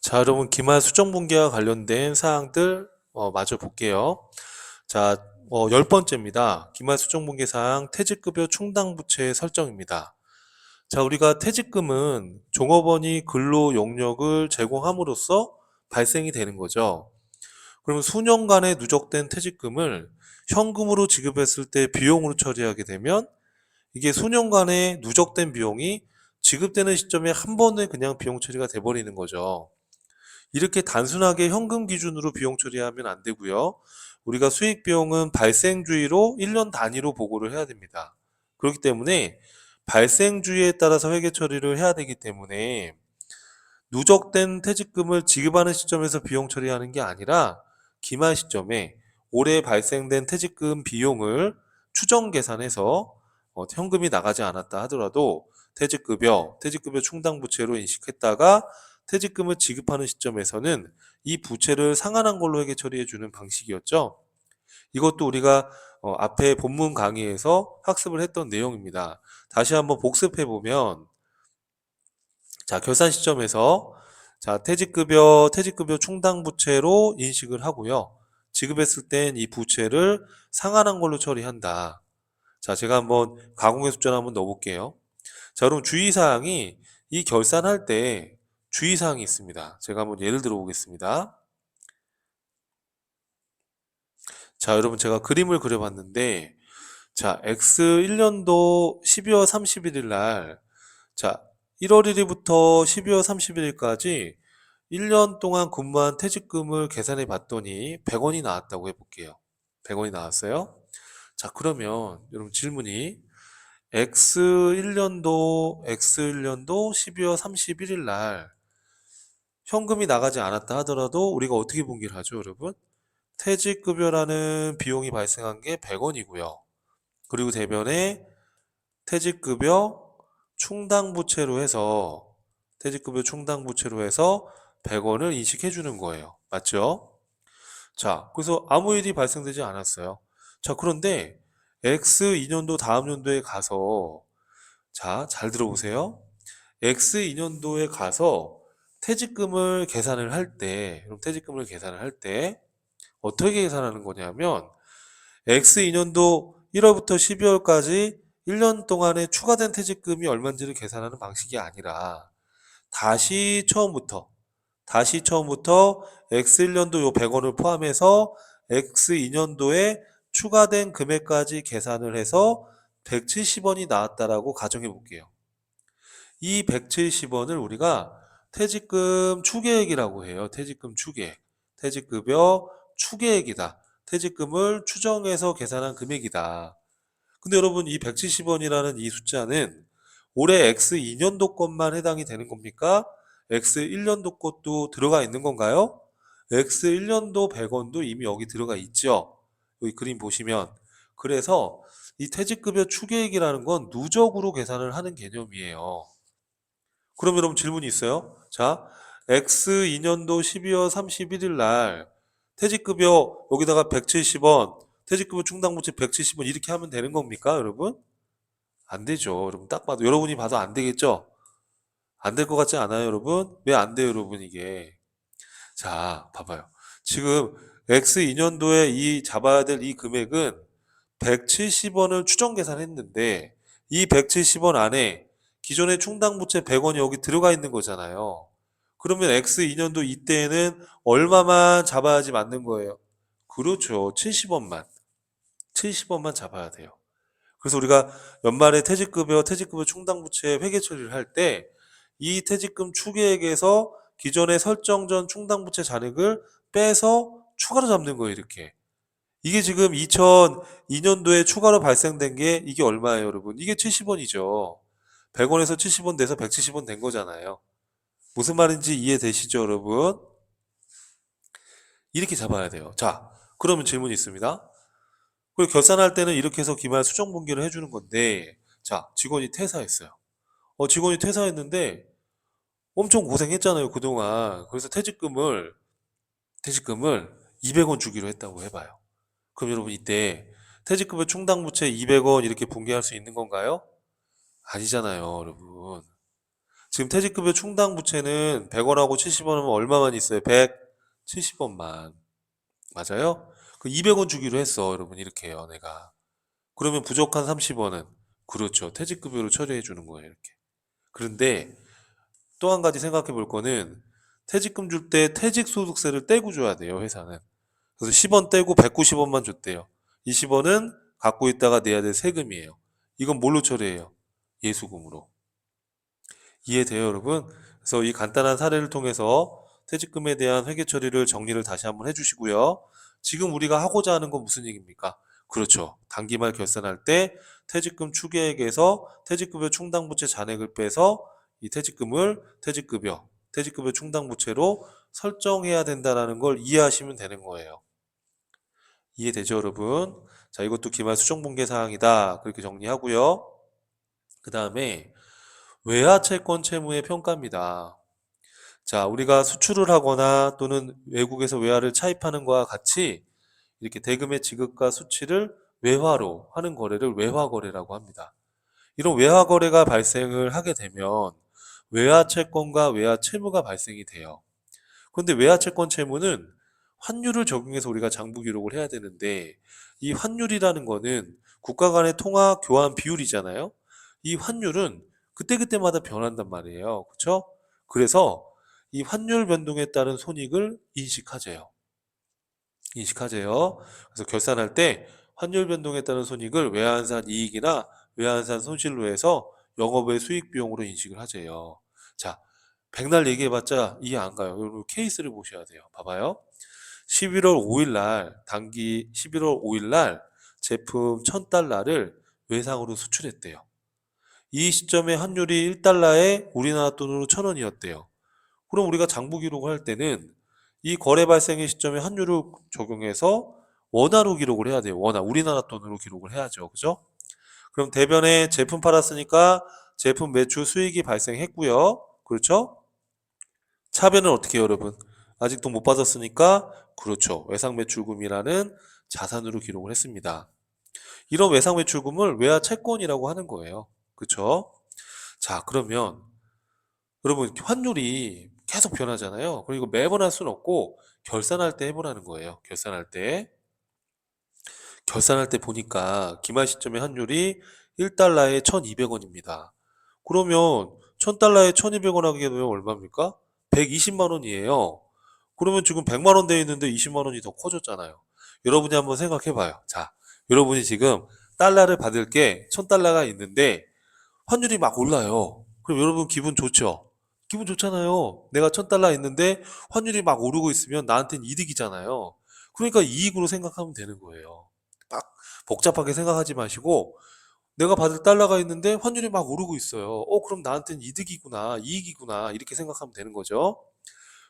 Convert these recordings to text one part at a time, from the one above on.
자, 여러분, 기말 수정분기와 관련된 사항들 마저 볼게요. 자, 10번째입니다. 기말 수정분기 사항 퇴직급여 충당부채 설정입니다. 자, 우리가 퇴직금은 종업원이 근로 용역을 제공함으로써 발생이 되는 거죠. 그러면 수년간의 누적된 퇴직금을 현금으로 지급했을 때 비용으로 처리하게 되면 이게 수년간의 누적된 비용이 지급되는 시점에 한 번에 그냥 비용 처리가 돼버리는 거죠. 이렇게 단순하게 현금 기준으로 비용 처리하면 안 되고요. 우리가 수익 비용은 발생주의로 1년 단위로 보고를 해야 됩니다. 그렇기 때문에 발생주의에 따라서 회계 처리를 해야 되기 때문에 누적된 퇴직금을 지급하는 시점에서 비용 처리하는 게 아니라 기말 시점에 올해 발생된 퇴직금 비용을 추정 계산해서 현금이 나가지 않았다 하더라도 퇴직급여 충당부채로 인식했다가 퇴직금을 지급하는 시점에서는 이 부채를 상환한 걸로 회계 처리해주는 방식이었죠. 이것도 우리가 앞에 본문 강의에서 학습을 했던 내용입니다. 다시 한번 복습해보면, 자, 결산 시점에서 자, 퇴직급여 충당부채로 인식을 하고요. 지급했을 땐 이 부채를 상환한 걸로 처리한다. 자, 제가 한번 가공의 숫자를 한번 넣어볼게요. 자, 그럼 주의사항이 이 결산할 때 주의사항이 있습니다. 제가 한번 예를 들어 보겠습니다. 자, 여러분 제가 그림을 그려봤는데, 자, X 1년도 12월 31일 날, 자, 1월 1일부터 12월 31일까지 1년 동안 근무한 퇴직금을 계산해 봤더니 100원이 나왔다고 해볼게요. 100원이 나왔어요. 자, 그러면 여러분 질문이 X1년도 12월 31일 날 현금이 나가지 않았다 하더라도 우리가 어떻게 분기를 하죠, 여러분? 퇴직급여라는 비용이 발생한 게 100원이고요. 그리고 대변에 퇴직급여 충당부채로 해서 퇴직급여 충당부채로 해서 100원을 인식해 주는 거예요. 맞죠? 자, 그래서 아무 일이 발생되지 않았어요. 자, 그런데 X2년도 다음 연도에 가서 자, 잘 들어보세요. X2년도에 가서 퇴직금을 계산을 할 때, 그럼 퇴직금을 계산을 할 때 어떻게 계산하는 거냐면 X2년도 1월부터 12월까지 1년 동안에 추가된 퇴직금이 얼마인지를 계산하는 방식이 아니라 다시 처음부터 다시 처음부터 X1년도 요 100원을 포함해서 X2년도에 추가된 금액까지 계산을 해서 170원이 나왔다라고 가정해 볼게요. 이 170원을 우리가 퇴직금 추계액이라고 해요. 퇴직금 추계액. 퇴직급여 추계액이다. 퇴직금을 추정해서 계산한 금액이다. 근데 여러분 이 170원이라는 이 숫자는 올해 X2년도 것만 해당이 되는 겁니까? X1년도 것도 들어가 있는 건가요? X1년도 100원도 이미 여기 들어가 있죠. 여기 그림 보시면. 그래서 이 퇴직급여 추계액이라는 건 누적으로 계산을 하는 개념이에요. 그럼 여러분 질문이 있어요. 자, X2년도 12월 31일 날 퇴직급여 여기다가 170원, 퇴직급여 충당부채 170원 이렇게 하면 되는 겁니까, 여러분? 안 되죠. 여러분 딱 봐도 여러분이 봐도 안 되겠죠? 안 될 것 같지 않아요, 여러분? 왜 안 돼요, 여러분 이게? 자, 봐봐요. 지금 X2년도에 이 잡아야 될 이 금액은 170원을 추정 계산했는데 이 170원 안에 기존의 충당부채 100원이 여기 들어가 있는 거잖아요. 그러면 X2년도 이때에는 얼마만 잡아야지 맞는 거예요? 그렇죠. 70원만. 70원만 잡아야 돼요. 그래서 우리가 연말에 퇴직급여 충당부채 회계 처리를 할 때 이 퇴직금 추계액에서 기존의 설정 전 충당부채 잔액을 빼서 추가로 잡는 거예요, 이렇게. 이게 지금 2002년도에 추가로 발생된 게 이게 얼마예요, 여러분? 이게 70원이죠. 100원에서 70원 돼서 170원 된 거잖아요. 무슨 말인지 이해되시죠, 여러분? 이렇게 잡아야 돼요. 자, 그러면 질문이 있습니다. 그리고 결산할 때는 이렇게 해서 기말 수정 분기를 해주는 건데, 자, 직원이 퇴사했어요. 직원이 퇴사했는데 엄청 고생했잖아요, 그동안. 그래서 퇴직금을 200원 주기로 했다고 해봐요. 그럼 여러분 이때 퇴직급여 충당부채 200원 이렇게 분기할 수 있는 건가요? 아니잖아요, 여러분. 지금 퇴직급여 충당 부채는 100원하고 70원이면 얼마만 있어요? 170원만. 맞아요? 그 200원 주기로 했어. 여러분 이렇게요. 내가. 그러면 부족한 30원은 그렇죠. 퇴직급여로 처리해 주는 거예요. 이렇게. 그런데 또 한 가지 생각해 볼 거는 퇴직금 줄 때 퇴직소득세를 떼고 줘야 돼요. 회사는. 그래서 10원 떼고 190원만 줬대요. 20원은 갖고 있다가 내야 될 세금이에요. 이건 뭘로 처리해요? 예수금으로. 이해돼요, 여러분? 그래서 이 간단한 사례를 통해서 퇴직금에 대한 회계 처리를 정리를 다시 한번 해주시고요. 지금 우리가 하고자 하는 건 무슨 얘기입니까? 그렇죠. 단기말 결산할 때 퇴직금 추계액에서 퇴직급여 충당부채 잔액을 빼서 이 퇴직금을 퇴직급여 충당부채로 설정해야 된다는 걸 이해하시면 되는 거예요. 이해되죠, 여러분? 자, 이것도 기말 수정본계 사항이다. 그렇게 정리하고요. 그 다음에 외화채권 채무의 평가입니다. 자, 우리가 수출을 하거나 또는 외국에서 외화를 차입하는 것과 같이 이렇게 대금의 지급과 수취를 외화로 하는 거래를 외화거래라고 합니다. 이런 외화거래가 발생을 하게 되면 외화채권과 외화채무가 발생이 돼요. 그런데 외화채권 채무는 환율을 적용해서 우리가 장부 기록을 해야 되는데 이 환율이라는 거는 국가 간의 통화 교환 비율이잖아요. 이 환율은 그때그때마다 변한단 말이에요. 그렇죠? 그래서 이 환율 변동에 따른 손익을 인식하재요. 그래서 결산할 때 환율 변동에 따른 손익을 외환산 이익이나 외환산 손실로 해서 영업외 수익 비용으로 인식을 하재요. 자, 백날 얘기해봤자 이해 안 가요. 여러분 케이스를 보셔야 돼요. 봐봐요. 11월 5일 날 단기 11월 5일 날 제품 1000달러를 외상으로 수출했대요. 이 시점에 환율이 1달러에 우리나라 돈으로 1000원이었대요. 그럼 우리가 장부 기록을 할 때는 이 거래 발생의 시점에 환율을 적용해서 원화로 기록을 해야 돼요. 원화, 우리나라 돈으로 기록을 해야죠. 그죠? 그럼 대변에 제품 팔았으니까 제품 매출 수익이 발생했고요. 그렇죠? 차변은 어떻게 해요, 여러분? 아직도 못 받았으니까 그렇죠. 외상매출금이라는 자산으로 기록을 했습니다. 이런 외상매출금을 외화채권이라고 하는 거예요. 그렇죠? 자, 그러면 여러분 환율이 계속 변하잖아요. 그리고 매번 할 수는 없고 결산할 때 해보라는 거예요. 결산할 때 보니까 기말 시점의 환율이 1달러에 1200원입니다. 그러면 1000달러에 1200원 하게 되면 얼마입니까? 120만 원이에요. 그러면 지금 100만 원 돼 있는데 20만 원이 더 커졌잖아요. 여러분이 한번 생각해 봐요. 자, 여러분이 지금 달러를 받을 게 1000달러가 있는데 환율이 막 올라요. 그럼 여러분 기분 좋죠? 기분 좋잖아요. 내가 1000달러 있는데 환율이 막 오르고 있으면 나한테는 이득이잖아요. 그러니까 이익으로 생각하면 되는 거예요. 막 복잡하게 생각하지 마시고 내가 받을 달러가 있는데 환율이 막 오르고 있어요. 그럼 나한테는 이득이구나, 이익이구나 이렇게 생각하면 되는 거죠.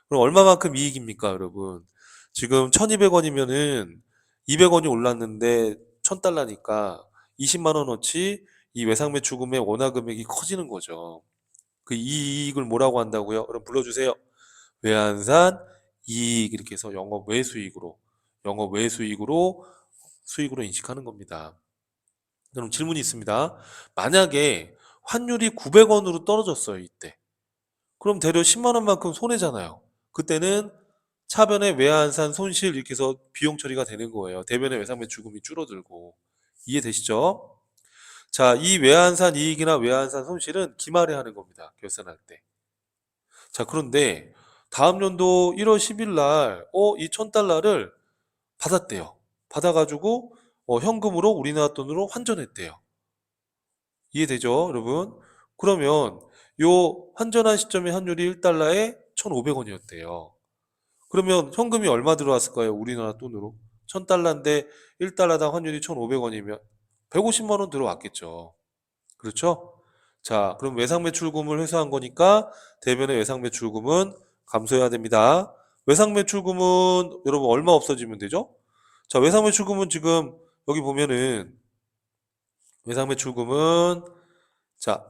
그럼 얼마만큼 이익입니까, 여러분? 지금 1200원이면은 200원이 올랐는데 1000달러니까 20만 원어치 이 외상매출금의 원화 금액이 커지는 거죠. 그 이익을 뭐라고 한다고요? 그럼 불러주세요. 외환산 이익 이렇게 해서 영업 외수익으로 수익으로 인식하는 겁니다. 그럼 질문이 있습니다. 만약에 환율이 900원으로 떨어졌어요, 이때. 그럼 대략 10만 원만큼 손해잖아요. 그때는 차변의 외환산 손실 이렇게 해서 비용 처리가 되는 거예요. 대변의 외상매출금이 줄어들고. 이해되시죠? 자, 이 외환산 이익이나 외환산 손실은 기말에 하는 겁니다. 결산할 때. 자, 그런데 다음 연도 1월 10일 날, 이 1000달러를 받았대요. 받아가지고, 현금으로 우리나라 돈으로 환전했대요. 이해되죠, 여러분? 그러면 요 환전한 시점의 환율이 1달러에 1,500원이었대요. 그러면 현금이 얼마 들어왔을까요? 우리나라 돈으로. 1000달러인데 1달러당 환율이 1,500원이면 150만 원 들어왔겠죠. 그렇죠? 자, 그럼 외상매출금을 회수한 거니까 대변의 외상매출금은 감소해야 됩니다. 외상매출금은 여러분 얼마 없어지면 되죠? 자, 외상매출금은 지금 여기 보면은 외상매출금은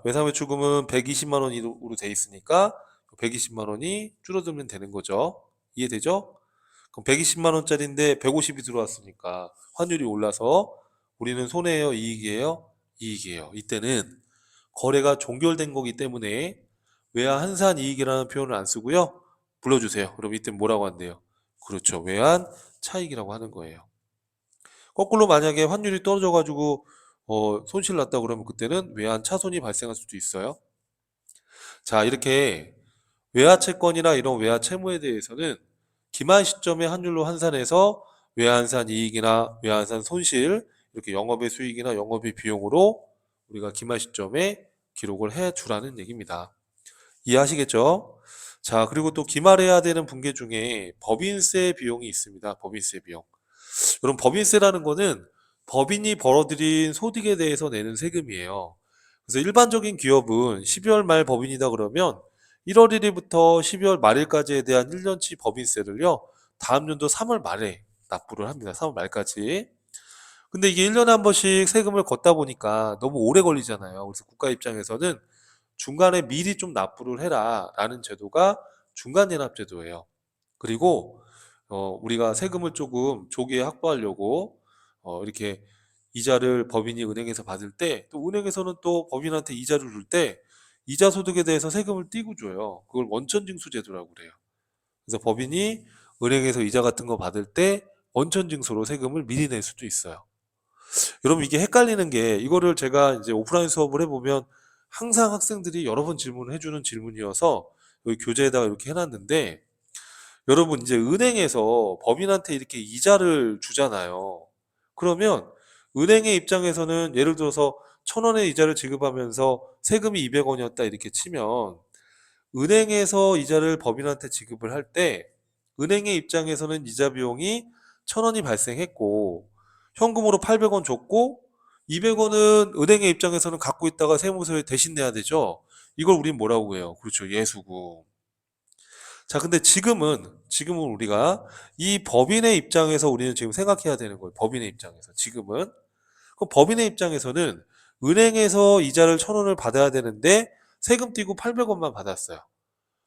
외상매출금은 120만 원으로 돼 있으니까 120만 원이 줄어들면 되는 거죠. 이해되죠? 그럼 120만 원짜리인데 150이 들어왔으니까 환율이 올라서 우리는 손해예요, 이익이에요? 이익이에요. 이때는 거래가 종결된 거기 때문에 외환 한산 이익이라는 표현을 안 쓰고요. 불러주세요. 그럼 이때 뭐라고 한대요? 그렇죠. 외환 차익이라고 하는 거예요. 거꾸로 만약에 환율이 떨어져가지고 손실 났다 그러면 그때는 외환 차손이 발생할 수도 있어요. 자, 이렇게 외화 채권이나 이런 외화 채무에 대해서는 기말 시점에 환율로 환산해서 외환산 이익이나 외환산 손실, 이렇게 영업의 수익이나 영업의 비용으로 우리가 기말 시점에 기록을 해 주라는 얘기입니다. 이해하시겠죠? 자, 그리고 또 기말해야 되는 분계 중에 법인세 비용이 있습니다. 법인세 비용. 여러분, 법인세라는 거는 법인이 벌어들인 소득에 대해서 내는 세금이에요. 그래서 일반적인 기업은 12월 말 법인이다 그러면 1월 1일부터 12월 말일까지에 대한 1년치 법인세를요, 다음 연도 3월 말에 납부를 합니다. 3월 말까지. 근데 이게 1년에 한 번씩 세금을 걷다 보니까 너무 오래 걸리잖아요. 그래서 국가 입장에서는 중간에 미리 좀 납부를 해라 라는 제도가 중간연납제도예요. 그리고 우리가 세금을 조금 조기에 확보하려고 이렇게 이자를 법인이 은행에서 받을 때, 또 은행에서는 또 법인한테 이자를 줄 때 이자 소득에 대해서 세금을 띄고 줘요. 그걸 원천징수 제도라고 그래요. 그래서 법인이 은행에서 이자 같은 거 받을 때 원천징수로 세금을 미리 낼 수도 있어요. 여러분, 이게 헷갈리는 게, 이거를 제가 이제 오프라인 수업을 해보면 항상 학생들이 여러 번 질문을 해주는 질문이어서 여기 교재에다가 이렇게 해놨는데, 여러분, 이제 은행에서 법인한테 이렇게 이자를 주잖아요. 그러면 은행의 입장에서는 예를 들어서 1,000원의 이자를 지급하면서 세금이 200원이었다 이렇게 치면, 은행에서 이자를 법인한테 지급을 할 때 은행의 입장에서는 이자 비용이 1,000원이 발생했고 현금으로 800원 줬고 200원은 은행의 입장에서는 갖고 있다가 세무서에 대신 내야 되죠. 이걸 우린 뭐라고 해요? 그렇죠. 예수금. 자, 근데 지금은 우리가 이 법인의 입장에서 우리는 지금 생각해야 되는 거예요. 법인의 입장에서. 지금은. 그 법인의 입장에서는 은행에서 이자를 1,000원을 받아야 되는데 세금 띄고 800원만 받았어요.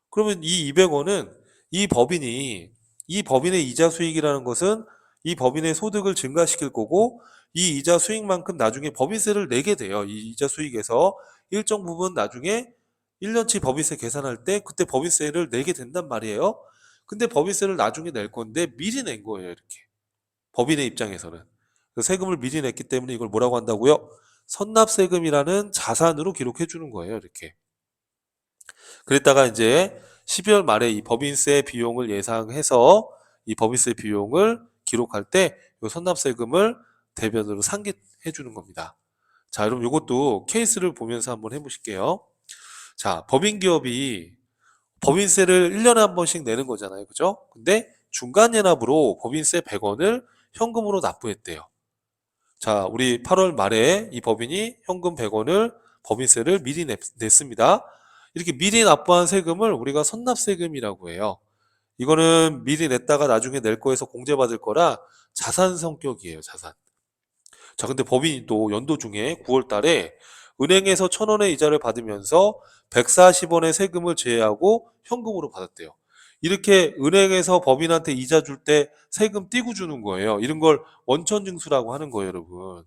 그러면 이 200원은 이 법인이, 이 법인의 이자 수익이라는 것은 이 법인의 소득을 증가시킬 거고, 이 이자 수익만큼 나중에 법인세를 내게 돼요. 이 이자 수익에서 일정 부분 나중에 1년치 법인세 계산할 때 그때 법인세를 내게 된단 말이에요. 근데 법인세를 나중에 낼 건데 미리 낸 거예요, 이렇게. 법인의 입장에서는. 그래서 세금을 미리 냈기 때문에 이걸 뭐라고 한다고요? 선납세금이라는 자산으로 기록해 주는 거예요, 이렇게. 그랬다가 이제 12월 말에 이 법인세 비용을 예상해서 이 법인세 비용을 기록할 때 이 선납세금을 대변으로 상기해 주는 겁니다. 자, 여러분, 이것도 케이스를 보면서 한번 해보실게요. 자, 법인기업이 법인세를 1년에 한 번씩 내는 거잖아요. 그죠? 근데 중간연합으로 법인세 100원을 현금으로 납부했대요. 자, 우리 8월 말에 이 법인이 현금 100원을 법인세를 미리 냈습니다. 이렇게 미리 납부한 세금을 우리가 선납세금이라고 해요. 이거는 미리 냈다가 나중에 낼 거에서 공제받을 거라 자산 성격이에요, 자산. 자, 근데 법인이 또 연도 중에 9월 달에 은행에서 1,000원의 이자를 받으면서 140원의 세금을 제외하고 현금으로 받았대요. 이렇게 은행에서 법인한테 이자 줄 때 세금 띄고 주는 거예요. 이런 걸 원천징수라고 하는 거예요, 여러분.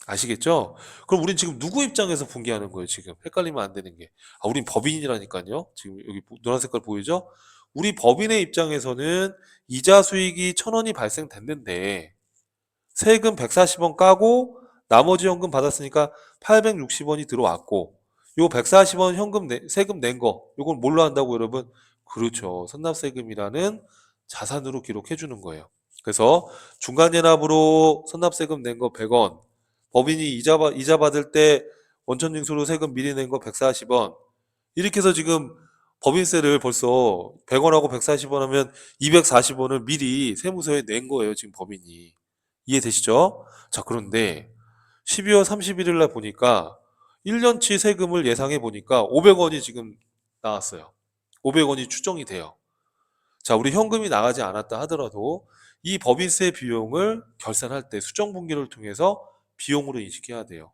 아시겠죠? 그럼 우린 지금 누구 입장에서 분개하는 거예요, 지금? 헷갈리면 안 되는 게. 아, 우린 법인이라니까요. 지금 여기 노란 색깔 보이죠? 우리 법인의 입장에서는 이자 수익이 1,000원이 발생됐는데 세금 140원 까고 나머지 현금 받았으니까 860원이 들어왔고, 요 140원 세금 낸 거, 요건 뭘로 한다고, 여러분? 그렇죠. 선납세금이라는 자산으로 기록해 주는 거예요. 그래서 중간연합으로 선납세금 낸 거 100원, 법인이 이자 받을 때 원천징수로 세금 미리 낸 거 140원, 이렇게 해서 지금 법인세를 벌써 100원하고 140원 하면 240원을 미리 세무서에 낸 거예요, 지금 법인이. 이해되시죠? 자, 그런데 12월 31일 날 보니까 1년치 세금을 예상해 보니까 500원이 지금 나왔어요. 500원이 추정이 돼요. 자, 우리 현금이 나가지 않았다 하더라도 이 법인세 비용을 결산할 때 수정분기를 통해서 비용으로 인식해야 돼요.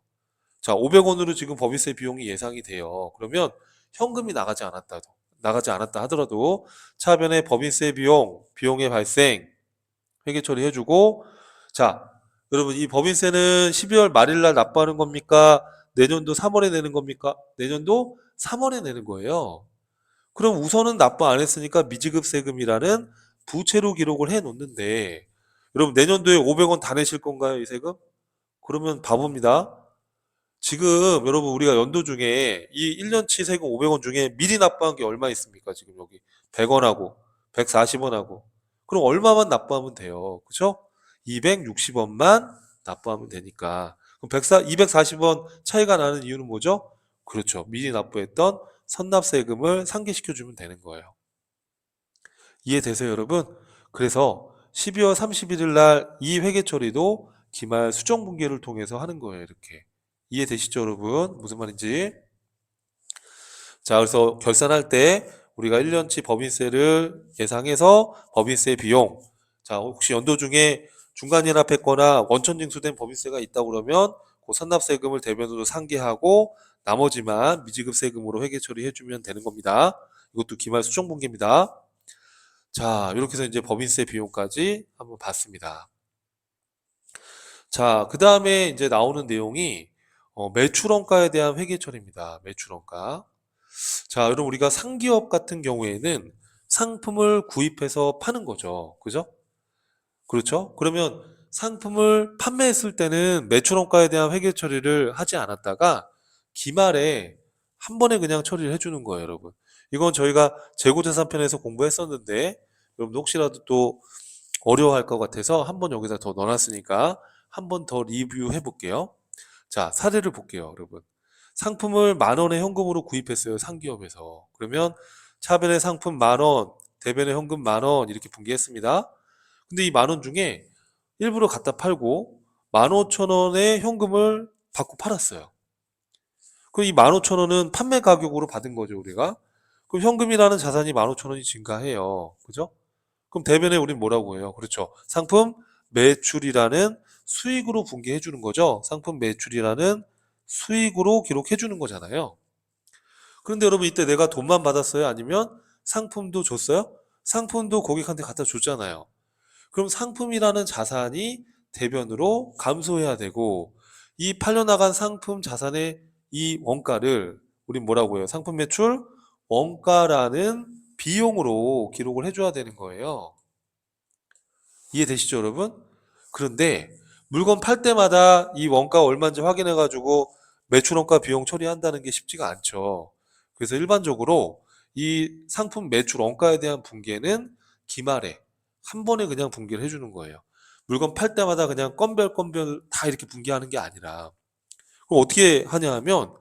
자, 500원으로 지금 법인세 비용이 예상이 돼요. 그러면 현금이 나가지 않았다 하더라도 차변에 법인세 비용의 발생, 회계 처리해주고, 자, 여러분, 이 법인세는 12월 말일 날 납부하는 겁니까? 내년도 3월에 내는 겁니까? 내년도 3월에 내는 거예요. 그럼 우선은 납부 안 했으니까 미지급 세금이라는 부채로 기록을 해 놓는데 여러분 내년도에 500원 다 내실 건가요, 이 세금? 그러면 바보입니다. 지금 여러분 우리가 연도 중에 이 1년치 세금 500원 중에 미리 납부한 게 얼마 있습니까? 지금 여기 100원하고 140원하고 그럼 얼마만 납부하면 돼요. 그죠? 260원만 납부하면 되니까 그럼 240원 차이가 나는 이유는 뭐죠? 그렇죠. 미리 납부했던 선납세금을 상기시켜 주면 되는 거예요. 이해되세요, 여러분? 그래서 12월 31일 날 이 회계 처리도 기말 수정 분기를 통해서 하는 거예요, 이렇게. 이해되시죠, 여러분? 무슨 말인지? 자, 그래서 결산할 때 우리가 1년치 법인세를 예상해서 법인세 비용. 자, 혹시 연도 중에 중간 연합했거나 원천 징수된 법인세가 있다 그러면 그 선납세금을 대변으로 상기하고 나머지만 미지급 세금으로 회계 처리해 주면 되는 겁니다. 이것도 기말 수정 분기입니다. 자, 이렇게 해서 이제 법인세 비용까지 한번 봤습니다. 자, 그 다음에 이제 나오는 내용이 매출원가에 대한 회계 처리입니다. 매출원가. 자, 여러분 우리가 상기업 같은 경우에는 상품을 구입해서 파는 거죠. 그죠? 그렇죠? 그러면 상품을 판매했을 때는 매출원가에 대한 회계 처리를 하지 않았다가 기말에 한 번에 그냥 처리를 해주는 거예요, 여러분. 이건 저희가 재고재산편에서 공부했었는데 여러분도 혹시라도 또 어려워할 것 같아서 한 번 여기다 더 넣어놨으니까 한 번 더 리뷰해 볼게요. 자, 사례를 볼게요, 여러분. 상품을 10,000원에 현금으로 구입했어요, 상기업에서. 그러면 차변의 상품 10,000원, 대변의 현금 10,000원 이렇게 분기했습니다. 근데 이 10,000원 중에 일부러 갖다 팔고 15,000원의 현금을 받고 팔았어요. 그럼 이 15,000원은 판매 가격으로 받은 거죠, 우리가. 그럼 현금이라는 자산이 15,000원이 증가해요. 그죠? 그럼 대변에 우린 뭐라고 해요? 그렇죠. 상품 매출이라는 수익으로 분기해 주는 거죠. 상품 매출이라는 수익으로 기록해 주는 거잖아요. 그런데 여러분 이때 내가 돈만 받았어요? 아니면 상품도 줬어요? 상품도 고객한테 갖다 줬잖아요. 그럼 상품이라는 자산이 대변으로 감소해야 되고 이 팔려나간 상품 자산의 이 원가를 우린 뭐라고 해요? 상품 매출 원가라는 비용으로 기록을 해줘야 되는 거예요. 이해되시죠, 여러분? 그런데 물건 팔 때마다 이 원가 얼마인지 확인해 가지고 매출 원가 비용 처리한다는 게 쉽지가 않죠. 그래서 일반적으로 이 상품 매출 원가에 대한 분기에는 기말에 한 번에 그냥 분기를 해주는 거예요. 물건 팔 때마다 그냥 건별 건별 다 이렇게 분기하는 게 아니라 그럼 어떻게 하냐 하면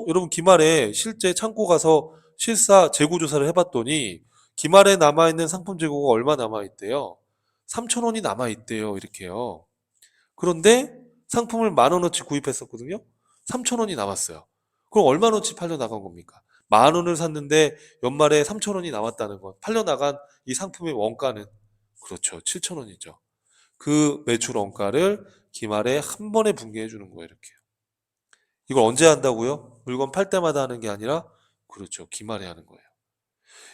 여러분 기말에 실제 창고 가서 실사 재고 조사를 해봤더니 기말에 남아있는 상품 재고가 얼마 남아있대요. 3,000원이 남아있대요. 이렇게요. 그런데 상품을 10,000원어치 구입했었거든요. 3,000원이 남았어요. 그럼 얼마어치 팔려 나간 겁니까? 10,000원을 샀는데 연말에 3,000원이 남았다는 건 팔려 나간 이 상품의 원가는 그렇죠. 7,000원이죠. 그 매출 원가를 기말에 한 번에 분기해 주는 거예요. 이렇게. 이걸 언제 한다고요? 물건 팔 때마다 하는 게 아니라 그렇죠. 기말에 하는 거예요.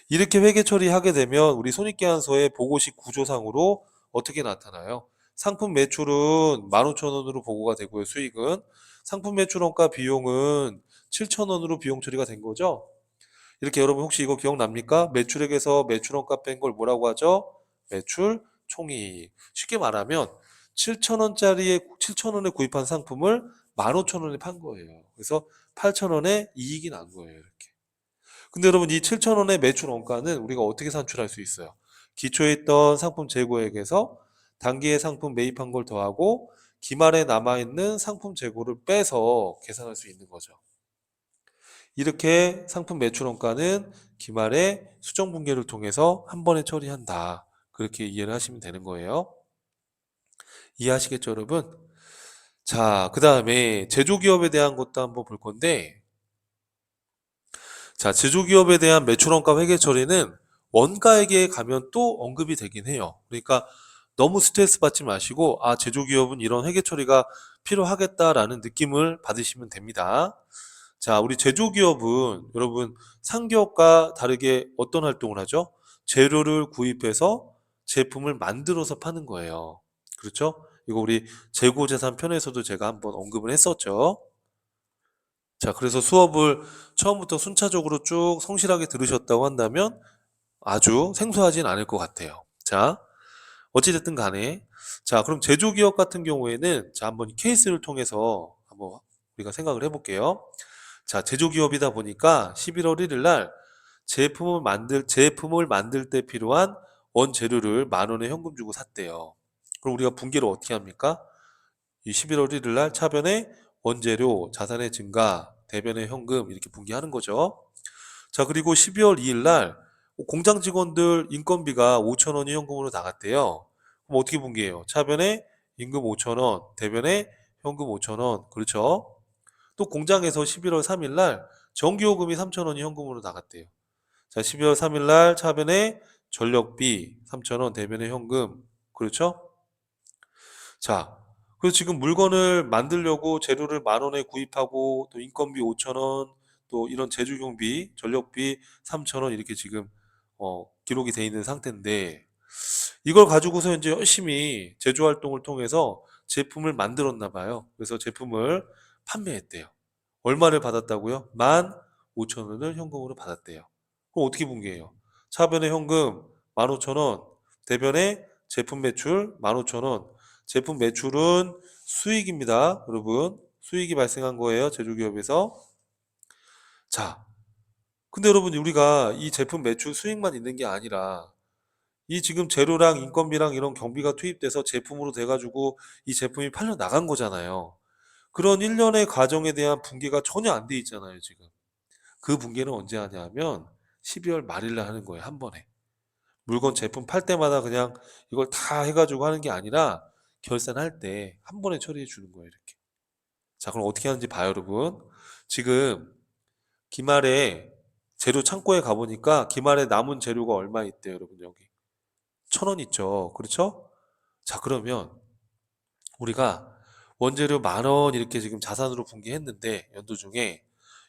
이렇게 회계 처리하게 되면 우리 손익계산서의 보고식 구조상으로 어떻게 나타나요? 상품 매출은 15,000원으로 보고가 되고요. 수익은 상품 매출원가 비용은 7,000원으로 비용 처리가 된 거죠. 이렇게 여러분 혹시 이거 기억납니까? 매출액에서 매출원가 뺀 걸 뭐라고 하죠? 매출 총이익. 쉽게 말하면 7,000원에 구입한 상품을 15,000원에 판 거예요. 그래서 8,000원에 이익이 난 거예요. 이렇게. 근데 여러분 이 7,000원의 매출 원가는 우리가 어떻게 산출할 수 있어요? 기초에 있던 상품 재고액에서 단기에 상품 매입한 걸 더하고 기말에 남아있는 상품 재고를 빼서 계산할 수 있는 거죠. 이렇게 상품 매출 원가는 기말에 수정 분기를 통해서 한 번에 처리한다. 그렇게 이해를 하시면 되는 거예요. 이해하시겠죠, 여러분? 자, 그 다음에 제조기업에 대한 것도 한번 볼 건데, 자, 제조기업에 대한 매출원가 회계 처리는 원가액에 가면 또 언급이 되긴 해요. 그러니까 너무 스트레스 받지 마시고, 아, 제조기업은 이런 회계 처리가 필요하겠다라는 느낌을 받으시면 됩니다. 자, 우리 제조기업은 여러분 상기업과 다르게 어떤 활동을 하죠? 재료를 구입해서 제품을 만들어서 파는 거예요. 그렇죠? 이거 우리 재고재산 편에서도 제가 한번 언급을 했었죠. 자, 그래서 수업을 처음부터 순차적으로 쭉 성실하게 들으셨다고 한다면 아주 생소하진 않을 것 같아요. 자, 어찌됐든 간에. 자, 그럼 제조기업 같은 경우에는 자, 한번 이 케이스를 통해서 한번 우리가 생각을 해볼게요. 자, 제조기업이다 보니까 11월 1일 날 제품을 만들 때 필요한 원재료를 10,000원에 현금 주고 샀대요. 그럼 우리가 분기를 어떻게 합니까? 이 11월 1일 날 차변에 원재료, 자산의 증가, 대변의 현금 이렇게 분기하는 거죠. 자, 그리고 12월 2일 날 공장 직원들 인건비가 5,000원이 현금으로 나갔대요. 그럼 어떻게 분기해요? 차변에 임금 5,000원, 대변에 현금 5,000원. 그렇죠? 또 공장에서 11월 3일 날 전기요금이 3,000원이 현금으로 나갔대요. 자, 12월 3일 날 차변에 전력비 3,000원, 대변에 현금. 그렇죠? 자, 그래서 지금 물건을 만들려고 재료를 10,000원에 구입하고 또 인건비 5,000원, 또 이런 제조경비, 전력비 3,000원 이렇게 지금 기록이 돼 있는 상태인데 이걸 가지고서 이제 열심히 제조 활동을 통해서 제품을 만들었나 봐요. 그래서 제품을 판매했대요. 얼마를 받았다고요? 15,000원을 현금으로 받았대요. 그럼 어떻게 분개해요? 차변에 현금 15,000원, 대변에 제품 매출 15,000원. 제품 매출은 수익입니다. 여러분, 수익이 발생한 거예요. 제조기업에서. 자, 근데 여러분, 우리가 이 제품 매출 수익만 있는 게 아니라 이 지금 재료랑 인건비랑 이런 경비가 투입돼서 제품으로 돼가지고 이 제품이 팔려 나간 거잖아요. 그런 일련의 과정에 대한 분개가 전혀 안 돼 있잖아요, 지금. 그 분개는 언제 하냐면 12월 말일날 하는 거예요, 한 번에. 물건 제품 팔 때마다 그냥 이걸 다 해가지고 하는 게 아니라 결산할 때 한 번에 처리해 주는 거예요, 이렇게. 자, 그럼 어떻게 하는지 봐요, 여러분. 지금 기말에 재료 창고에 가보니까 기말에 남은 재료가 얼마 있대요, 여러분, 여기. 1,000원 있죠. 그렇죠? 자, 그러면 우리가 원재료 10,000원 이렇게 지금 자산으로 분기했는데 연도 중에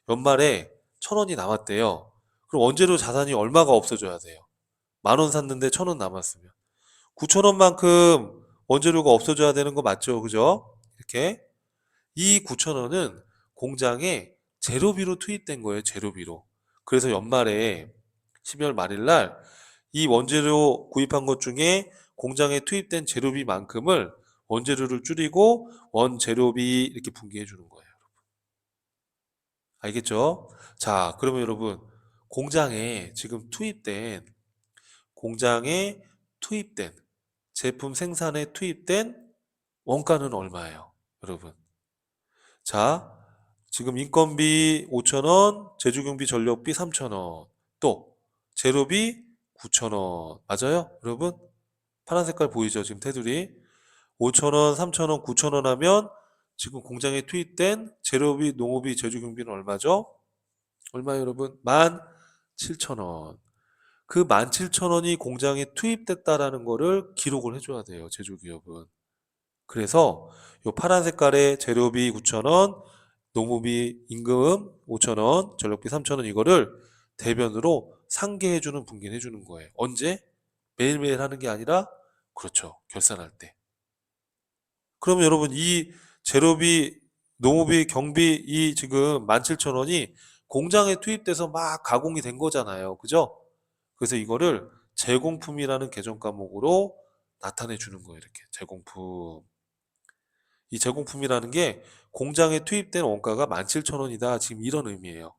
연말에 1,000원이 남았대요. 그럼 원재료 자산이 얼마가 없어져야 돼요? 10,000원 샀는데 1,000원 남았으면 9,000원만큼 원재료가 없어져야 되는 거 맞죠? 그죠? 이렇게 이 9,000원은 공장에 재료비로 투입된 거예요. 재료비로. 그래서 연말에 12월 말일 날 이 원재료 구입한 것 중에 공장에 투입된 재료비만큼을 원재료를 줄이고 원재료비 이렇게 분기해 주는 거예요. 알겠죠? 자, 그러면 여러분 공장에 지금 공장에 투입된 제품 생산에 투입된 원가는 얼마예요? 여러분. 자, 지금 인건비 5,000원, 제조경비 전력비 3,000원, 또 재료비 9,000원. 맞아요? 여러분? 파란 색깔 보이죠? 지금 테두리. 5,000원, 3,000원, 9,000원 하면 지금 공장에 투입된 재료비, 농업비, 제조경비는 얼마죠? 얼마예요, 여러분? 17,000원. 그 17,000원이 공장에 투입됐다라는 거를 기록을 해줘야 돼요, 제조기업은. 그래서 요 파란 색깔의 재료비 9,000원, 농무비 임금 5,000원, 전력비 3,000원 이거를 대변으로 상계해주는 분기를 해주는 거예요. 언제? 매일매일 하는 게 아니라 그렇죠. 결산할 때. 그러면 여러분 이 재료비, 농무비, 경비 이 지금 17,000원이 공장에 투입돼서 막 가공이 된 거잖아요. 그죠? 그래서 이거를 제공품이라는 계정 과목으로 나타내 주는 거예요. 이렇게 제공품. 이 제공품이라는 게 공장에 투입된 원가가 17,000원이다. 지금 이런 의미예요.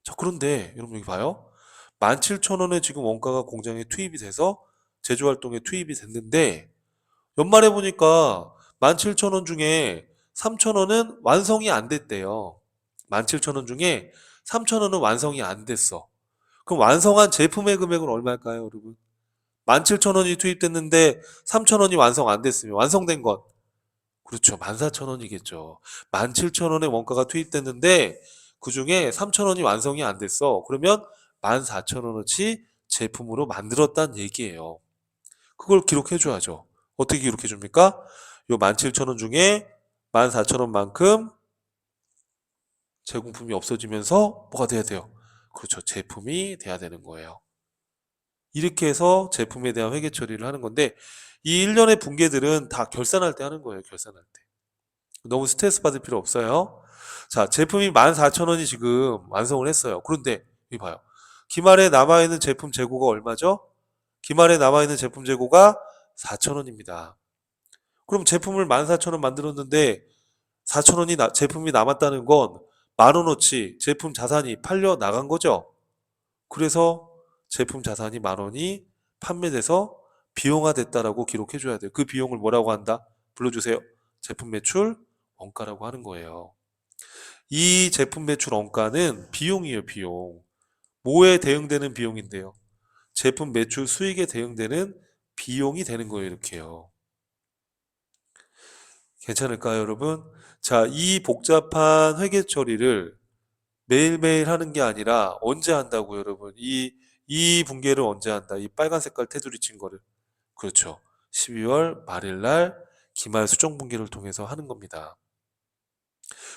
자, 그런데 여러분 여기 봐요. 17,000원에 지금 원가가 공장에 투입이 돼서 제조활동에 투입이 됐는데 연말에 보니까 17,000원 중에 3,000원은 완성이 안 됐대요. 17,000원 중에 3,000원은 완성이 안 됐어. 그럼 완성한 제품의 금액은 얼마일까요, 여러분? 17,000원이 투입됐는데 3,000원이 완성 안 됐으면 완성된 것. 그렇죠. 14,000원이겠죠. 17,000원의 원가가 투입됐는데 그 중에 3,000원이 완성이 안 됐어. 그러면 14,000원어치 제품으로 만들었다는 얘기예요. 그걸 기록해 줘야죠. 어떻게 기록해 줍니까? 요 17,000원 중에 14,000원만큼 제공품이 없어지면서 뭐가 돼야 돼요? 그렇죠. 제품이 돼야 되는 거예요. 이렇게 해서 제품에 대한 회계 처리를 하는 건데 이 일련의 분계들은 다 결산할 때 하는 거예요. 결산할 때. 너무 스트레스 받을 필요 없어요. 자, 제품이 14,000원이 지금 완성을 했어요. 그런데 여기 봐요. 기말에 남아있는 제품 재고가 얼마죠? 기말에 남아있는 제품 재고가 4,000원입니다. 그럼 제품을 14,000원 만들었는데 4,000원이 제품이 남았다는 건 10,000원어치 제품 자산이 팔려 나간 거죠. 그래서 제품 자산이 10,000원이 판매돼서 비용화됐다라고 기록해 줘야 돼요. 그 비용을 뭐라고 한다? 불러주세요. 제품 매출 원가라고 하는 거예요. 이 제품 매출 원가는 비용이에요, 비용. 뭐에 대응되는 비용인데요? 제품 매출 수익에 대응되는 비용이 되는 거예요, 이렇게요. 괜찮을까요, 여러분? 자, 이 복잡한 회계 처리를 매일매일 하는 게 아니라 언제 한다고, 여러분? 이 분계를 언제 한다? 이 빨간 색깔 테두리 친 거를. 그렇죠. 12월 말일 날 기말 수정 분계를 통해서 하는 겁니다.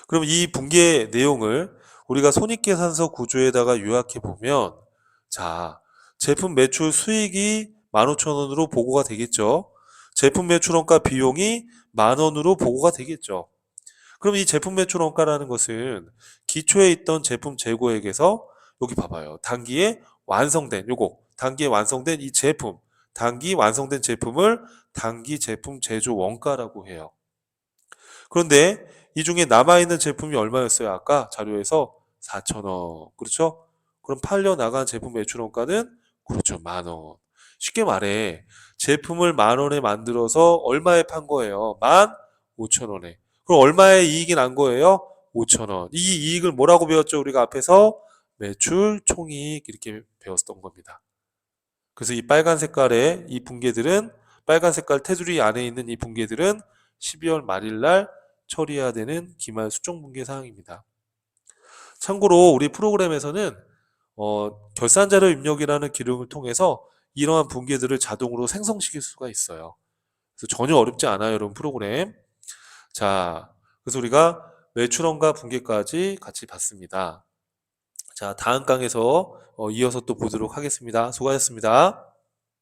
그럼 이 분계 내용을 우리가 손익계산서 구조에다가 요약해 보면, 자, 제품 매출 수익이 15,000원으로 보고가 되겠죠. 제품 매출 원가 비용이 10,000원으로 보고가 되겠죠. 그럼 이 제품 매출 원가라는 것은 기초에 있던 제품 재고액에서, 여기 봐봐요. 단기에 완성된 요거, 단기에 완성된 이 제품, 단기 완성된 제품을 단기 제품 제조 원가라고 해요. 그런데 이 중에 남아있는 제품이 얼마였어요? 아까 자료에서 4,000원. 그렇죠? 그럼 팔려 나간 제품 매출 원가는, 그렇죠, 10,000원. 쉽게 말해 제품을 10,000원에 만들어서 얼마에 판 거예요? 15,000원에. 그럼 얼마의 이익이 난 거예요? 5,000원. 이 이익을 뭐라고 배웠죠? 우리가 앞에서 매출 총이익 이렇게 배웠던 겁니다. 그래서 이 빨간 색깔의 이 분계들은, 빨간 색깔 테두리 안에 있는 이 분계들은 12월 말일 날 처리해야 되는 기말 수정 분계 사항입니다. 참고로 우리 프로그램에서는 결산 자료 입력이라는 기능을 통해서 이러한 분계들을 자동으로 생성시킬 수가 있어요. 그래서 전혀 어렵지 않아요, 여러분, 프로그램. 자, 그래서 우리가 매출원가 분계까지 같이 봤습니다. 자, 다음 강에서 이어서 또 보도록 하겠습니다. 수고하셨습니다.